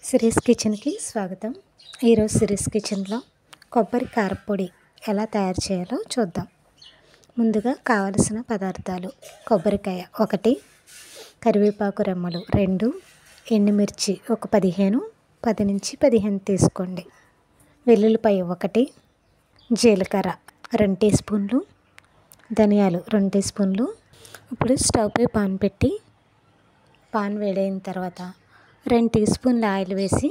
Series కిచెన్కి స్వాగతం. ఈరోజు సిరీస్ కిచెన్లో కొబ్బరి కారపొడి ఎలా తయారు చేయాలో చూద్దాం. ముందుగా కావలసిన పదార్థాలు: కొబ్బరికాయ 1, కరివేపాకు రెమ్మలు 2, ఎండుమిర్చి ఒక 10 నుంచి 15 తీసుకోండి, వెల్లుల్లిపాయ 1, జీలకర్ర 2 టీ స్పూన్లు, ధనియాలు 2 టీ స్పూన్లు. ఇప్పుడు స్టవ్ పై పాన్ పెట్టి పాన్ వేడైన తర్వాత 2 టీ స్పూన్ల ఆయిల్ వేసి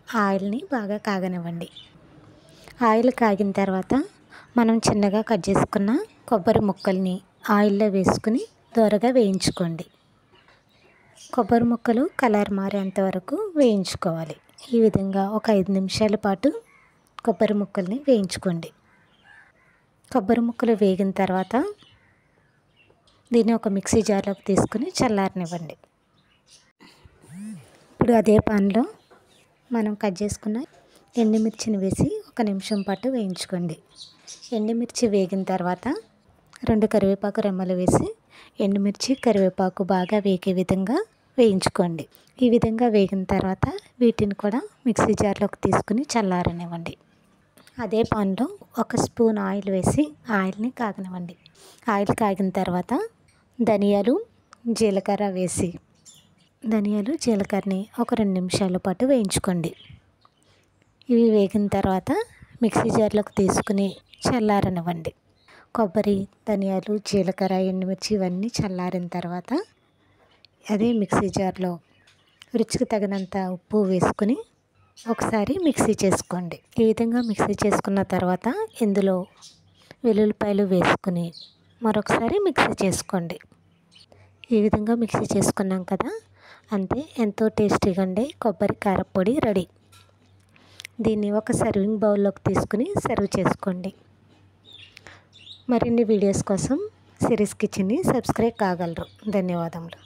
ఆయిల్ని బాగా కాగనివ్వండి. ఆయిల్ కాగిన తర్వాత మనం చిన్నగా కట్ చేసుకున్న కొబ్బరి ముక్కల్ని ఆయిల్లో వేసుకుని దోరగా వేయించుకోండి. కొబ్బరి ముక్కలు కలర్ మారేంత వరకు వేయించుకోవాలి. ఈ విధంగా ఒక 5 నిమిషాల పాటు కొబ్బరి ముక్కల్ని వేయించుకోండి. కొబ్బరి ముక్కలు వేగిన తర్వాత దీన్ని ఒక మిక్సీ జార్లోకి తీసుకుని చల్లారనివ్వండి. ఇప్పుడు అదే పాన్లో మనం కట్ చేసుకున్న ఎండుమిర్చిని వేసి 1 నిమిషం పాటు వేయించుకోండి. ఎండుమిర్చి వేగిన తర్వాత 2 కరివేపాకు రెమ్మలు వేసి ఎండుమిర్చి కరివేపాకు బాగా వేగే విధంగా వేయించుకోండి. ఈ విధంగా వేగిన తర్వాత వీటిని కూడా మిక్సీ జార్లోకి తీసుకుని చల్లారనివ్వండి. అదే పాన్లో 1 స్పూన్ ఆయిల్ వేసి ఆయిల్ని కాగనివ్వండి. ఆయిల్ కాగిన తర్వాత ధనియాలు, జీలకర్ర వేసి జీలకర్రని ఒక 2 నిమిషాల పాటు వేయించుకోండి. ఇవి వేగిన తర్వాత మిక్సీ జార్లోకి తీసుకుని చల్లారనివ్వండి. కొబ్బరి, ధనియాలు, జీలకర్ర, ఎండుమిర్చి ఇవన్నీ చల్లారిన తర్వాత అదే మిక్సీ జార్లో రుచికి తగినంత ఉప్పు వేసుకుని ఒకసారి మిక్సీ చేసుకోండి. ఈ విధంగా మిక్సీ చేసుకున్న తర్వాత ఇందులో వెల్లుల్లిపాయలు వేసుకుని మరొకసారి మిక్సీ చేసుకోండి. ఈ విధంగా మిక్సీ చేసుకున్నాం కదా, అంతే, ఎంతో టేస్టీగా ఉండే కొబ్బరి కారపొడి రెడీ. దీన్ని ఒక సర్వింగ్ బౌల్లోకి తీసుకుని సర్వ్ చేసుకోండి. మరిన్ని వీడియోస్ కోసం సిరీస్ కిచెన్ని సబ్స్క్రైబ్ కాగలరు. ధన్యవాదములు.